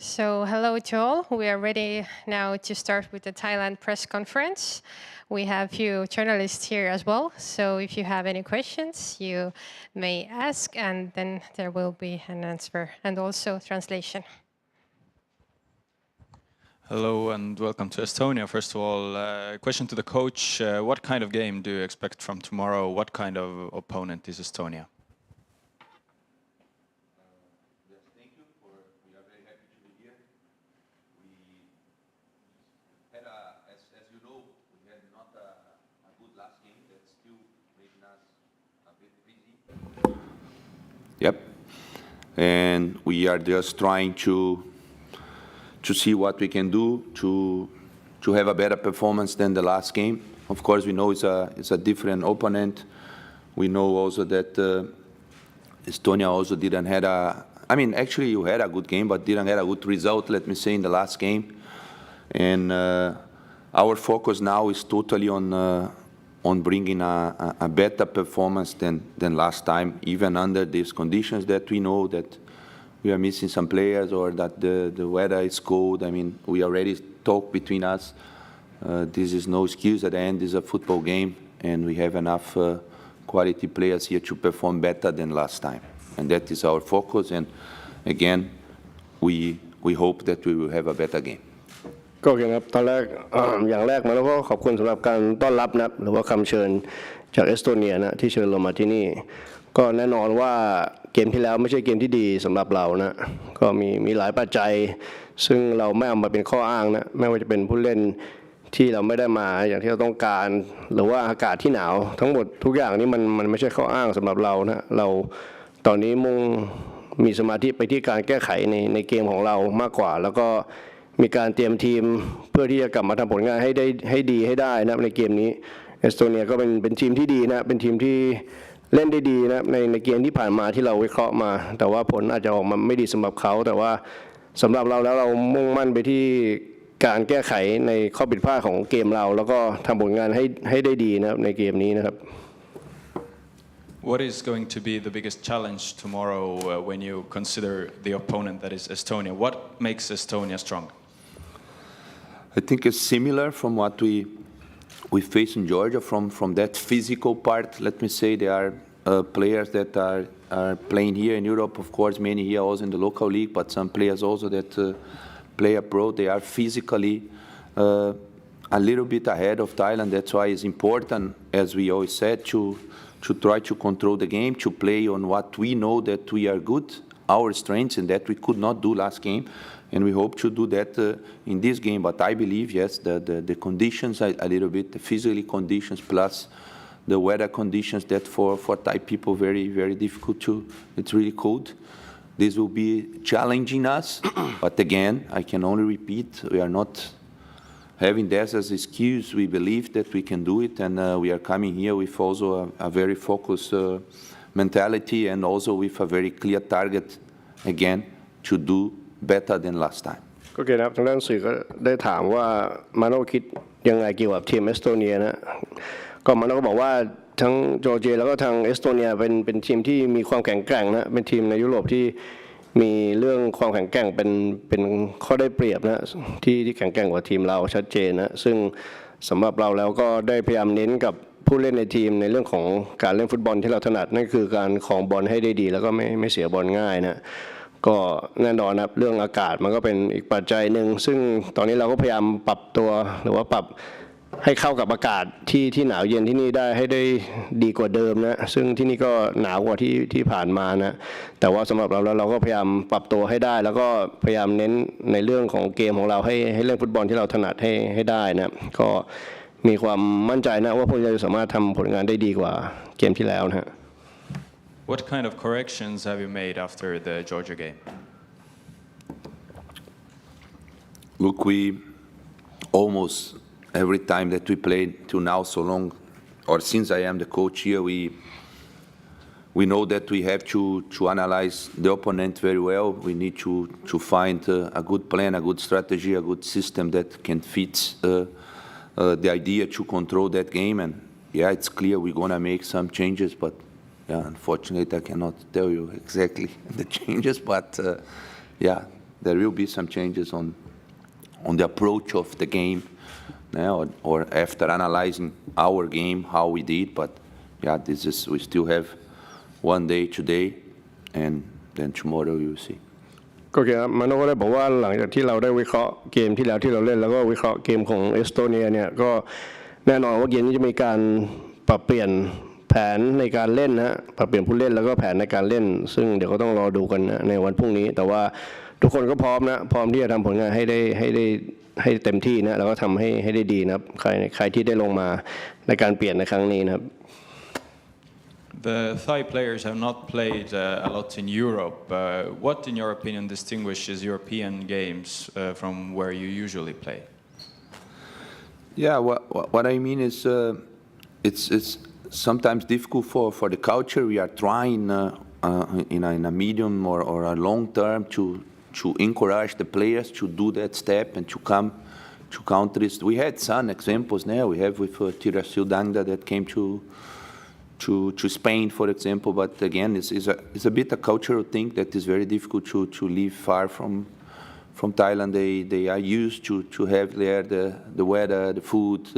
So hello to all. We are ready now to start with the Thailand press conference. We have a few journalists here as well. So if you have any questions, you may ask, and then there will be an answer and also translation. Hello and welcome to Estonia. First of all, question to the coach. What kind of game do you expect from tomorrow? What kind of opponent is Estonia? Thank you. We are very happy to be here. We had, as you know, we had not a good last game. That's still making us a bit busy. Yep. And we are just trying to see what we can do to have a better performance than the last game. Of course, we know it's a different opponent. We know also that Estonia also didn't had actually you had a good game, but didn't have a good result, let me say, in the last game. And our focus now is totally on bringing a better performance than last time, even under these conditions that we know that we are missing some players or that the weather is cold. I mean, we already talked between us. This is no excuse. At the end, it's a football game, and we have enough quality players here to perform better than last time. And that is our focus. And again, we hope that we will have a better game. ก็ครับตอนแรกอย่างแรกมาแล้วก็ขอบคุณสำหรับการต้อนรับนะหรือว่าคำเชิญจากเอสโตเนียนะที่เชิญเรามาที่นี่ก็แน่นอนว่าเกมที่แล้วไม่ใช่เกมที่ดีสำหรับเรานะก็มีหลายปัจจัยซึ่งเราไม่เอามาเป็นข้ออ้างนะไม่ว่าจะเป็นผู้เล่นที่เราไม่ได้มาอย่างที่เราต้องการหรือว่าอากาศที่หนาวทั้งหมดทุกอย่างนี้มันไม่ใช่ข้ออ้างสำหรับเรานะเราตอนนี้มุ่งมีสมาธิไปที่การแก้ไขในเกมของเรามากกว่าแล้วก็มีการเตรียมทีมเพื่อที่จะกลับมาทำผลงานให้ดีให้ได้นะในเกมนี้เอสโตเนียก็เป็นทีมที่ดีนะเป็นทีมที่เล่นได้ดีนะในเกมที่ผ่านมาที่เราวิเคราะห์มาแต่ว่าผลอาจจะออกมาไม่ดีสำหรับเขาแต่ว่าสำหรับเราแล้วเรามุ่งมั่นไปที่การแก้ไขในข้อผิดพลาดของเกมเราแล้วก็ทำผลงานให้ได้ดีนะในเกมนี้นะครับ What is going to be the biggest challenge tomorrow when you consider the opponent that is Estonia? What makes Estonia strong? I think it's similar from what we face in Georgia, from that physical part. Let me say there are players that are playing here in Europe, of course, many here also in the local league, but some players also that play abroad. They are physically a little bit ahead of Thailand. That's why it's important, as we always said, to try to control the game, to play on what we know that we are good, our strengths, and that we could not do last game. And we hope to do that in this game. But I believe, yes, the conditions are a little bit, the physical conditions plus the weather conditions that for Thai people very, very difficult to, it's really cold. This will be challenging us. But again, I can only repeat, we are not having that as an excuse. We believe that we can do it. And we are coming here with also a very focused mentality and also with a very clear target, again, to do better than last time. ก็เกี่ยวกับทางด้านสื่อก็ได้ถามว่ามาโน่คิดยังไงเกี่ยวกับทีมเอสโตเนียนะก็มาโน่ก็บอกว่าทั้งจอร์เจียแล้วก็ทางเอสโตเนียเป็นทีมที่มีความแข็งแกร่งนะเป็นทีมในยุโรปที่มีเรื่องความแข็งแกร่งเป็นข้อได้เปรียบนะที่แข็งแกร่งกว่าทีมเราชัดเจนนะซึ่งสำหรับเราแล้วก็ได้พยายามเน้นกับผู้เล่นในทีมในเรื่องของการเล่นฟุตบอลที่เราถนัดนั่นคือการครองบอลให้ได้ดีแล้วก็ไม่เสียบอลง่ายนะก็แน่นอนครับเรื่องอากาศมันก็เป็นอีกปัจจัยหนึ่งซึ่งตอนนี้เราก็พยายามปรับตัวหรือว่าปรับให้เข้ากับอากาศที่หนาวเย็นที่นี่ได้ให้ได้ดีกว่าเดิมนะซึ่งที่นี่ก็หนาวกว่าที่ผ่านมานะแต่ว่าสำหรับเราแล้วเราก็พยายามปรับตัวให้ได้แล้วก็พยายามเน้นในเรื่องของเกมของเราให้เล่นฟุตบอลที่เราถนัดให้ได้นะก็มีความมั่นใจนะว่าพวกเราจะสามารถทำผลงานได้ดีกว่าเกมที่แล้วนะ What kind of corrections have you made after the Georgia game? Look, we almost every time that we played till now so long, or since I am the coach here, we know that we have to analyze the opponent very well. We need to find a good plan, a good strategy, a good system that can fit the idea to control that game. And yeah, it's clear we're gonna make some changes, but yeah, unfortunately, I cannot tell you exactly the changes. But yeah, there will be some changes on the approach of the game, or after analyzing our game, how we did. But yeah, we still have one day today, and then tomorrow you will see. ก็คือมาโน่ก็ได้บอกว่าหลังจากที่เราได้วิเคราะห์เกมที่แล้วที่เราเล่นแล้วก็วิเคราะห์เกมของเอสโตเนียเนี่ยก็แน่นอนว่าเกมนี้จะมีการปรับเปลี่ยนแผนในการเล่นนะปรับเปลี่ยนผู้เล่นแล้วก็แผนในการเล่นซึ่งเดี๋ยวก็ต้องรอดูกันนะในวันพรุ่งนี้แต่ว่าทุกคนก็พร้อมนะพร้อมที่จะทำผลงานให้เต็มที่นะแล้วก็ทำให้ได้ดีนะครับใครที่ได้ลงมาในการเปลี่ยนในครั้งนี้นะครับ The Thai players have not played a lot in Europe. What, in your opinion, distinguishes European games from where you usually play? Yeah, what I mean is it's sometimes difficult for the culture. We are trying in a medium or a long term to encourage the players to do that step and to come to countries. We had some examples now. We have with Tirasil Dangda that came to Spain, for example. But again, it's a bit a cultural thing that is very difficult to live far from Thailand. They are used to have there the weather, the food.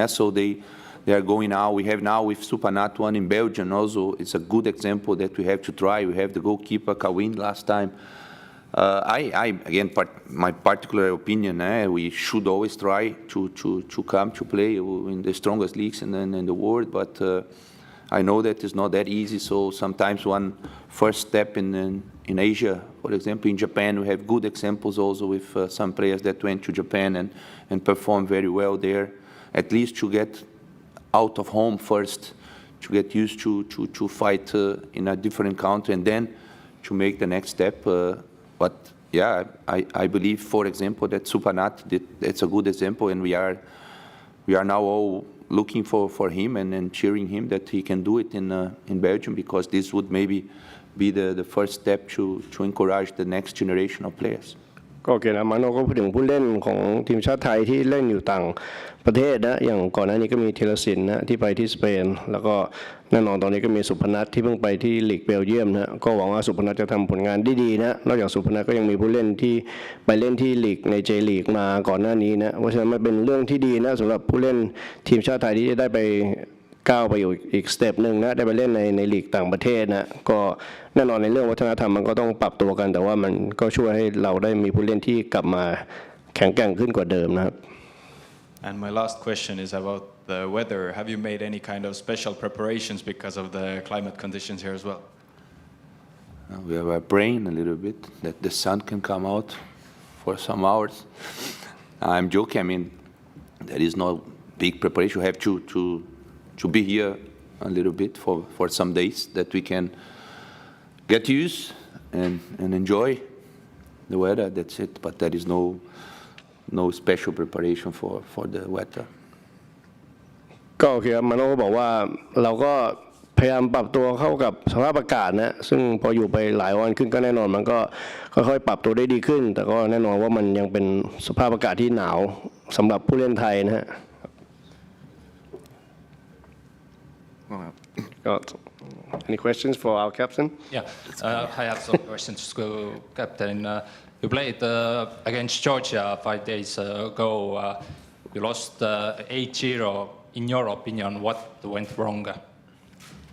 So they are going now. We have now with Supanat one in Belgium also. It's a good example that we have to try. We have the goalkeeper Kawin last time. Again, my particular opinion, we should always try to come to play in the strongest leagues in the world. But I know that it's not that easy. So sometimes one first step in Asia, for example, in Japan, we have good examples also with some players that went to Japan and performed very well there. At least to get out of home first, to get used to fight in a different country, and then to make the next step. But yeah, I believe, for example, that Supanat that's a good example, and we are now all looking for him and cheering him that he can do it in Belgium, because this would maybe be the first step to encourage the next generation of players. ก็โอเคนะมาโน่ก็พูดถึงผู้เล่นของทีมชาติไทยที่เล่นอยู่ต่างประเทศนะอย่างก่อนหน้านี้ก็มีธีรศิลป์นะที่ไปที่สเปนแล้วก็แน่นอนตอนนี้ก็มีสุพนัทที่เพิ่งไปที่ลีกเบลเยียมนะก็หวังว่าสุพนัทจะทำผลงานได้ดีนะนอกจากสุพนัทก็ยังมีผู้เล่นที่ไปเล่นที่ลีกในเจลีกมาก่อนหน้านี้นะเพราะฉะนั้นมันเป็นเรื่องที่ดีนะสำหรับผู้เล่นทีมชาติไทยที่จะได้ไปก้าวไปอยู่อีกสเต็ปหนึ่งนะได้ไปเล่นในลีกต่างประเทศนะก็แน่นอนในเรื่องวัฒนธรรมมันก็ต้องปรับตัวกันแต่ว่ามันก็ช่วยให้เราได้มีผู้เล่นที่กลับมาแข็งแกร่งขึ้นกว่าเดิมนะครับ And my last question is about the weather. Have you made any kind of special preparations because of the climate conditions here as well? We are praying a little bit that the sun can come out for some hours. I'm joking. I mean, there is no big preparation. We have to be here a little bit for some days that we can get used and enjoy the weather. That's it. But there is no special preparation for the weather. ก็โอเคครับมาโน่ก็บอกว่าเราก็พยายามปรับตัวเข้ากับสภาพอากาศนะซึ่งพออยู่ไปหลายวันขึ้นก็แน่นอนมันก็ค่อยๆปรับตัวได้ดีขึ้นแต่ก็แน่นอนว่ามันยังเป็นสภาพอากาศที่หนาวสำหรับผู้เล่นไทยนะฮะAny questions for our captain? Yeah, I have some questions to captain. You played against Georgia 5 days ago. You lost 8-0. In your opinion, what went wrong?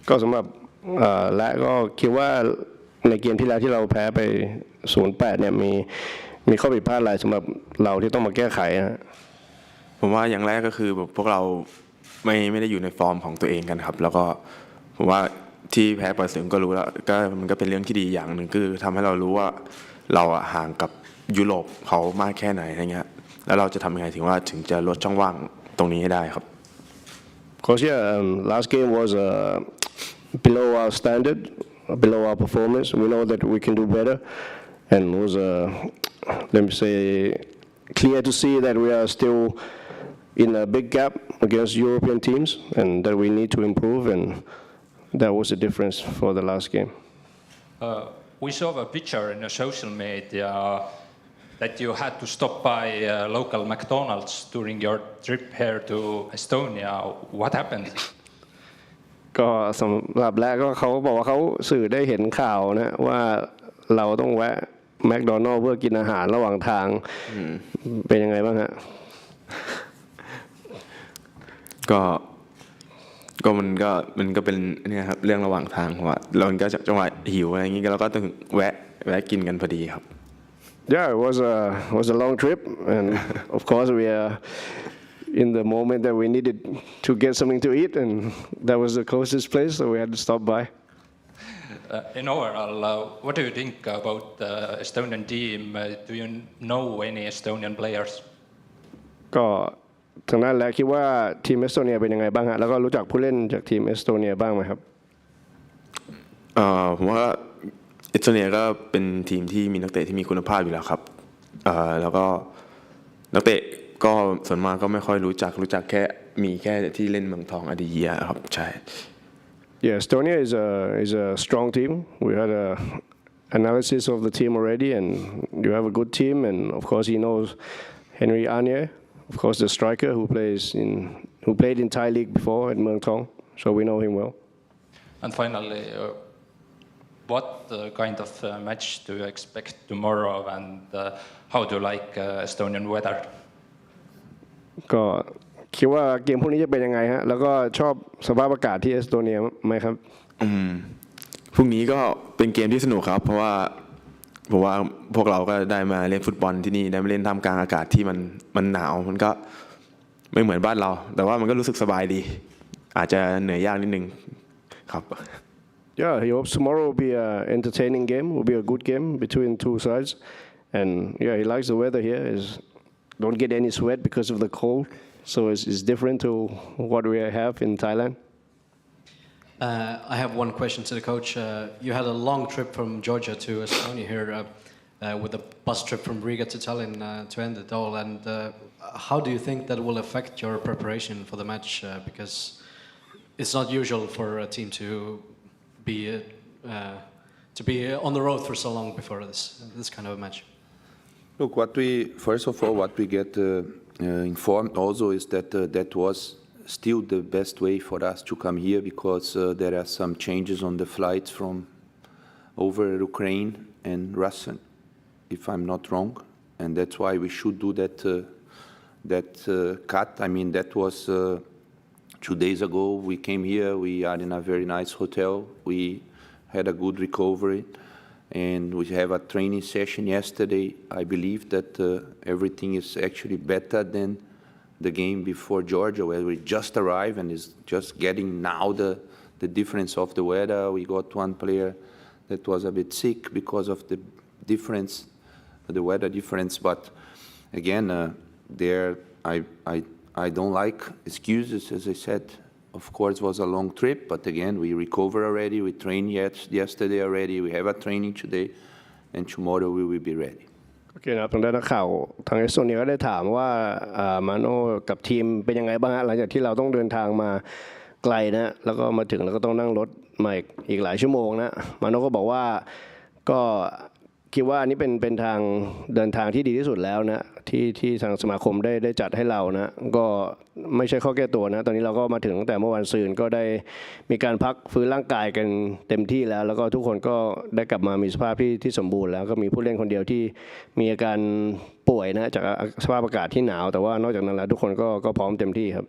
ก็สำหรับและก็คิดว่าในเกมที่แล้วที่เราแพ้ไป 0-8 เนี่ยมีข้อผิดพลาดอะไรสำหรับเราที่ต้องมาแก้ไขนะผมว่าอย่างแรกก็คือพวกเราไม่ได้อยู่ในฟอร์มของตัวเองกันครับแล้วก็ผมว่าที่แพ้ปอยสึงก็รู้แล้วก็มันก็เป็นเรื่องที่ดีอย่างหนึ่งคือทำให้เรารู้ว่าเราห่างกับยุโรปเขามากแค่ไหนอะไรเงี้ยแล้วเราจะทำยังไงถึงจะลดช่องว่างตรงนี้ให้ได้ครับ Because last game was below our standard, below our performance. We know that we can do better, and it was let me say clear to see that we are still in a big gap against European teams, and that we need to improve, and that was the difference for the last game. We saw a picture in the social media that you had to stop by local McDonald's during your trip here to Estonia. What happened? ก็สำหรับแรกก็เขาบอกว่าเขาสื่อได้เห็นข่าวนะว่าเราต้องแวะ แมคโดนัลด์เพื่อกินอาหารระหว่างทางเป็นยังไงบ้างฮะก็มันก็เป็นนี่ครับเรื่องระหว่างทางเพราะว่าเราก็จะจังหวะหิวอะไรอย่างงี้เราก็ต้องแวะกินกันพอดีครับ Yeah, it was a long trip, and of course we are in the moment that we needed to get something to eat, and that was the closest place, so we had to stop by. In overall, what do you think about the Estonian team? Do you know any Estonian players? ก็ทางนั้นแล้วคิดว่าทีมเอสโตเนียเป็นยังไงบ้างฮะแล้วก็รู้จักผู้เล่นจากทีมเอสโตเนียบ้างไหมครับผมว่าเอสโตเนียก็เป็นทีมที่มีนักเตะที่มีคุณภาพอยู่แล้วครับแล้วก็นักเตะก็ส่วนมากก็ไม่ค่อยรู้จักแค่มีแค่ที่เล่นเมืองทองอดีเยียครับใช่ Yeah, Estonia is a strong team. We had a analysis of the team already, and you have a good team. And of course, he knows Henry Anye, of course, the striker who played in Thai League before at Muang Thong. So we know him well. And finally, what kind of match do you expect tomorrow, and how do you like Estonian weather? ก็คิดว่าเกมพวกนี้จะเป็นยังไงฮะแล้วก็ชอบสภาพอากาศที่เอสโตเนียไหมครับพรุ่งนี้ก็เป็นเกมที่สนุกครับเพราะว่าพวกเราก็ได้มาเล่นฟุตบอลที่นี่ได้มาเล่นท่ามกลางอากาศที่มันหนาวมันก็ไม่เหมือนบ้านเราแต่ว่ามันก็รู้สึกสบายดีอาจจะเหนื่อยยากนิดนึงครับ Yeah, he hopes tomorrow will be an entertaining game. Will be a good game between two sides, and yeah, he likes the weather here. Don't get any sweat because of the cold. So it's different to what we have in Thailand. I have one question to the coach. You had a long trip from Georgia to Estonia here with a bus trip from Riga to Tallinn to end it all. And how do you think that will affect your preparation for the match? Because it's not usual for a team to be on the road for so long before this kind of a match. Look, first of all, what we get informed also is that that was still the best way for us to come here because there are some changes on the flights from over Ukraine and Russia, if I'm not wrong, and that's why we should do that cut. I mean, that was 2 days ago. We came here. We are in a very nice hotel. We had a good recovery. And we have a training session yesterday. I believe that everything is actually better than the game before Georgia, where we just arrived and is just getting now the difference of the weather. We got one player that was a bit sick because of the difference, the weather difference. But again, I don't like excuses, as I said. Of course, it was a long trip, but again, we recover already. We trained yesterday already. We have a training today, and tomorrow we will be ready. โอเคนะครับทางด้านนักข่าวทางเอสโตเนียก็ได้ถามว่ามาโน่กับทีมเป็นยังไงบ้างฮะหลังจากที่เราต้องเดินทางมาไกลนะแล้วก็มาถึงแล้วก็ต้องนั่งรถมาอีกหลายชั่วโมงนะมาโน่ก็บอกว่าก็คิดว่าอันนี้เป็นทางเดินทางที่ดีที่สุดแล้วนะที่ทางสมาคมได้จัดให้เรานะก็ไม่ใช่ข้อแก้ตัวนะตอนนี้เราก็มาถึงตั้งแต่เมื่อวันซืนก็ได้มีการพักฟื้นร่างกายกันเต็มที่แล้วก็ทุกคนก็ได้กลับมามีสภาพที่สมบูรณ์แล้วก็มีผู้เล่นคนเดียวที่มีอาการป่วยนะจากสภาพอากาศที่หนาวแต่ว่านอกจากนั้นแล้วทุกคนก็พร้อมเต็มที่ครับ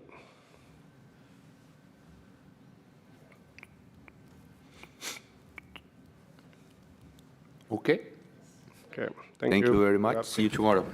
Okay. Okay. Thank you very much. See you tomorrow.